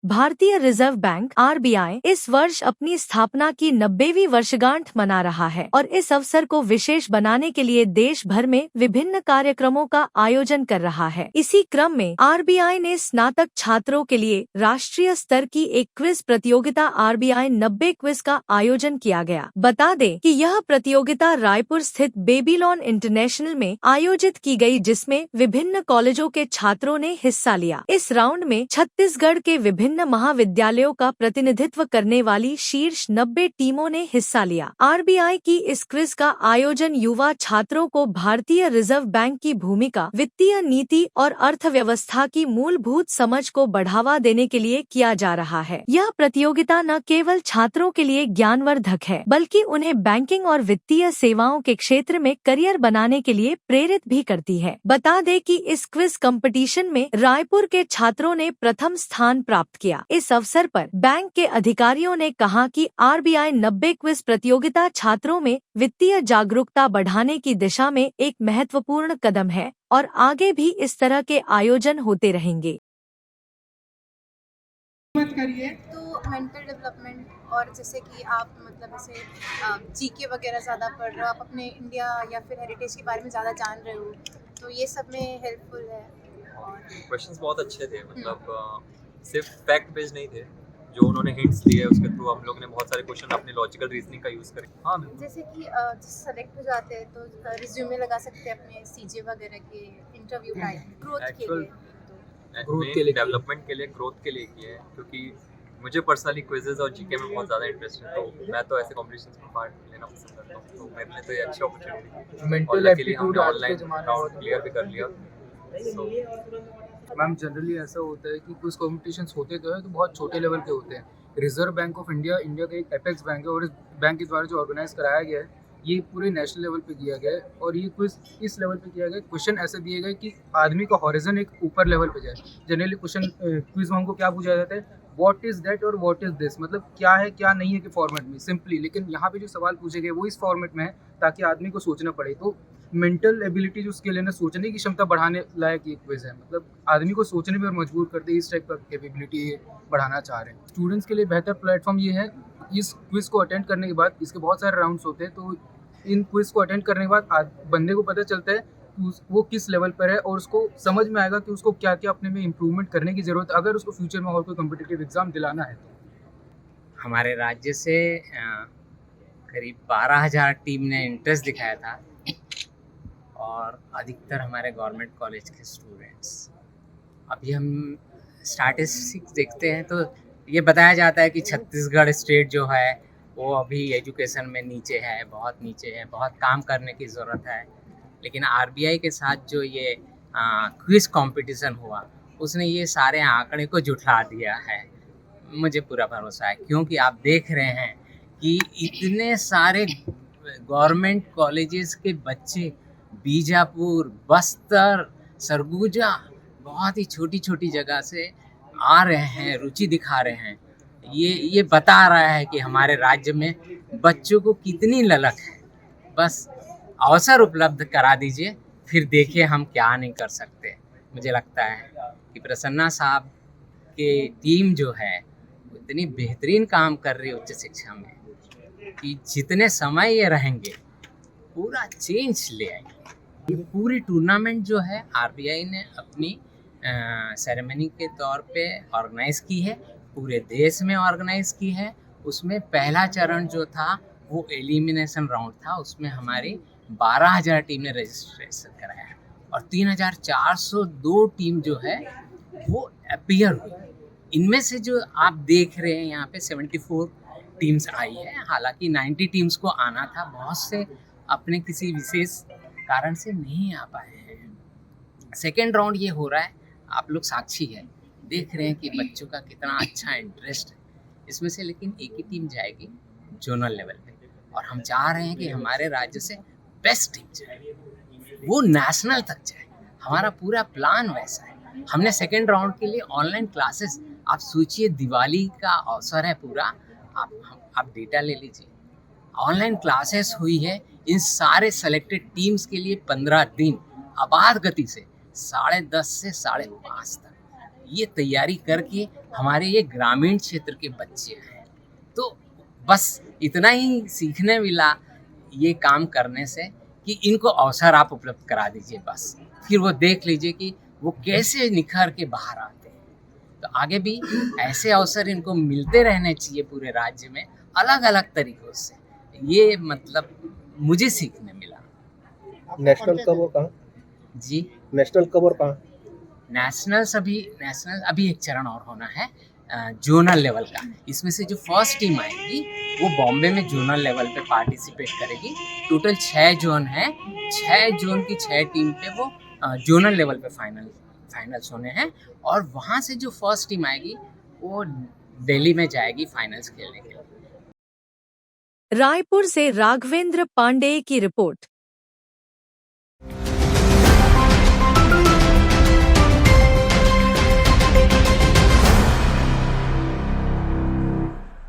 भारतीय reserve bank (RBI) इस वर्ष अपनी स्थापना की 90वीं वर्षगांठ मना रहा है और इस अवसर को विशेष बनाने के लिए देश भर में विभिन्न कार्यक्रमों का आयोजन कर रहा है। इसी क्रम में आरबीआई ने स्नातक छात्रों के लिए राष्ट्रीय स्तर की एक क्विज प्रतियोगिता आरबीआई 90 क्विज का आयोजन किया गया। बता दें कि यह प्रतियोगिता रायपुर स्थित बेबीलोन इंटरनेशनल में आयोजित की गई, जिसमें विभिन्न कॉलेजों के छात्रों ने हिस्सा लिया। इस राउंड में छत्तीसगढ़ के विभिन्न महाविद्यालयों का प्रतिनिधित्व करने वाली शीर्ष 90 टीमों ने हिस्सा लिया। आरबीआई की इस क्विज का आयोजन युवा छात्रों को भारतीय रिजर्व बैंक की भूमिका, वित्तीय नीति और अर्थव्यवस्था की मूलभूत समझ को बढ़ावा देने के लिए किया जा रहा है। यह प्रतियोगिता न केवल छात्रों के लिए ज्ञानवर्धक है, बल्कि उन्हें बैंकिंग और वित्तीय सेवाओं के क्षेत्र में करियर बनाने के लिए प्रेरित भी करती है। बता दें कि इस क्विज कंपटीशन में रायपुर के छात्रों ने प्रथम स्थान प्राप्त किया। इस अवसर पर बैंक के अधिकारियों ने कहा कि आरबीआई 90 क्विज प्रतियोगिता छात्रों में वित्तीय जागरूकता बढ़ाने की दिशा में एक महत्वपूर्ण कदम है और आगे भी इस तरह के आयोजन होते रहेंगे। तो मेंटल डेवलपमेंट और जैसे कि आप मतलब ऐसे जीके वगैरह ज़्यादा पढ़ रहे हो, आप अपने इंडिया या फिर हेरिटेज के बारे में ज़्यादा जान रहे हो, तो ये सब में हेल्पफुल है। और क्वेश्चंस बहुत अच्छे थे, मतलब सिर्फ फैक्ट बेस्ड नहीं थे। जो उन्होंने हिंट्स दिए उसके थ्रू हम लोग ने बहुत सारे क्वेश्चन अपने लॉजिकल रीजनिंग का यूज़ करे। हाँ, जैसे कि सेलेक्ट हो जाते हैं तो रिज्यूमे लगा सकते हैं अपने सीजे वगैरह के इंटरव्यू टाइम ग्रोथ के लिए, ग्रोथ के लिए, डेवलपमेंट के लिए, ग्रोथ के लिए किया है। क्योंकि मुझे पर्सनली क्विजेज और जीके में बहुत ज़्यादा इंटरेस्ट है, तो मैं तो ऐसे कॉम्पिटिशन्स में पार्ट लेना पसंद करता हूँ। तो मेरे लिए तो ये अच्छी opportunity. Mental aptitude online round clear भी कर लिया। मैम जनरली ऐसा होता है कि कुछ कॉम्पिटिशन्स होते तो है तो बहुत छोटे लेवल के होते हैं। Reserve bank of India India का एक एपेक्स बैंक है और इस बैंक के द्वारा जो ऑर्गेनाइज कराया गया है ये पूरे नेशनल लेवल पे किया गया है और ये क्विज इस लेवल पे किया गया है। क्वेश्चन ऐसे दिए गए कि आदमी का हॉरिजन एक ऊपर लेवल पे जाए। जनरली क्वेश्चन क्विज में हमको क्या पूछा जाता है, व्हाट इज़ दैट और व्हाट इज़ दिस, मतलब क्या है क्या नहीं है के फॉर्मेट में सिंपली। लेकिन यहाँ पे जो सवाल पूछे गए वो इस फॉर्मेट में है ताकि आदमी को सोचना पड़े। तो मेंटल एबिलिटी जो स्किल है ना, सोचने की क्षमता बढ़ाने लायक ये क्विज है, मतलब आदमी को सोचने पर मजबूर करते इस टाइप का कैपेबिलिटी बढ़ाना चाह रहे हैं। स्टूडेंट्स के लिए बेहतर प्लेटफॉर्म ये है। इस क्विज को अटेंड करने के बाद इसके बहुत सारे राउंड्स होते हैं, तो इन क्विज को अटेंड करने के बाद बंदे को पता चलता है कि वो किस लेवल पर है और उसको समझ में आएगा कि उसको क्या क्या अपने में इम्प्रूवमेंट करने की ज़रूरत है अगर उसको फ्यूचर में और कोई कम्पिटिटिव एग्ज़ाम दिलाना है। तो हमारे राज्य से करीब 12,000 टीम ने इंटरेस्ट दिखाया था और अधिकतर हमारे गवर्नमेंट कॉलेज के स्टूडेंट्स। अभी हम स्टैटिस्टिक्स देखते हैं तो ये बताया जाता है कि छत्तीसगढ़ स्टेट जो है वो अभी एजुकेशन में नीचे है, बहुत नीचे है, बहुत काम करने की ज़रूरत है। लेकिन आरबीआई के साथ जो ये क्विज कंपटीशन हुआ उसने ये सारे आंकड़े को जुठला दिया है। मुझे पूरा भरोसा है क्योंकि आप देख रहे हैं कि इतने सारे गवर्नमेंट कॉलेजेस के बच्चे बीजापुर, बस्तर, सरगुजा, बहुत ही छोटी छोटी जगह से आ रहे हैं, रुचि दिखा रहे हैं। ये बता रहा है कि हमारे राज्य में बच्चों को कितनी ललक है। बस अवसर उपलब्ध करा दीजिए, फिर देखिए हम क्या नहीं कर सकते। मुझे लगता है कि प्रसन्ना साहब की टीम जो है वो इतनी बेहतरीन काम कर रही है उच्च शिक्षा में कि जितने समय ये रहेंगे पूरा चेंज ले आएंगे। ये पूरी टूर्नामेंट जो है आरबीआई ने अपनी सेरेमनी के तौर पे ऑर्गेनाइज़ की है, पूरे देश में ऑर्गेनाइज की है। उसमें पहला चरण जो था वो एलिमिनेशन राउंड था, उसमें हमारी 12,000 टीम ने रजिस्ट्रेशन कराया और 3,402 टीम जो है वो अपीयर हुई। इनमें से जो आप देख रहे हैं यहाँ पे 74 टीम्स आई है। हालांकि 90 टीम्स को आना था, बहुत से अपने किसी विशेष कारण से नहीं आ पाए हैं। सेकेंड राउंड ये हो रहा है, आप लोग साक्षी है, देख रहे हैं कि बच्चों का कितना अच्छा इंटरेस्ट है इसमें से। लेकिन एक ही टीम जाएगी जोनल लेवल पे और हम चाह रहे हैं कि हमारे राज्य से बेस्ट टीम जाए, वो नेशनल तक जाए। हमारा पूरा प्लान वैसा है। हमने सेकेंड राउंड के लिए ऑनलाइन क्लासेस, आप सोचिए दिवाली का अवसर है पूरा, आप डेटा ले लीजिए, ऑनलाइन क्लासेस हुई है इन सारे सेलेक्टेड टीम्स के लिए 15 दिन आबाद गति से 10:30 से 5:30 तक। ये तैयारी करके हमारे ये ग्रामीण क्षेत्र के बच्चे हैं। तो बस इतना ही सीखने मिला ये काम करने से कि इनको अवसर आप उपलब्ध करा दीजिए बस। फिर वो देख लीजिए कि वो कैसे निखर के बाहर आते हैं। तो आगे भी ऐसे अवसर इनको मिलते रहने चाहिए पूरे राज्य में अलग-अलग तरीकों से। ये मतलब मुझे सीखने मिला। नेशनल कब और कहाँ? जी, नेशनल कब और कहाँ? नेशनल अभी एक चरण और होना है जोनल लेवल का। इसमें से जो फर्स्ट टीम आएगी वो बॉम्बे में जोनल लेवल पे पार्टिसिपेट करेगी। टोटल 6 जोन है, 6 जोन की 6 टीम पे वो जोनल लेवल पे फाइनल्स होने हैं और वहाँ से जो फर्स्ट टीम आएगी वो दिल्ली में जाएगी फाइनल्स खेलने के लिए। रायपुर से राघवेंद्र पांडे की रिपोर्ट।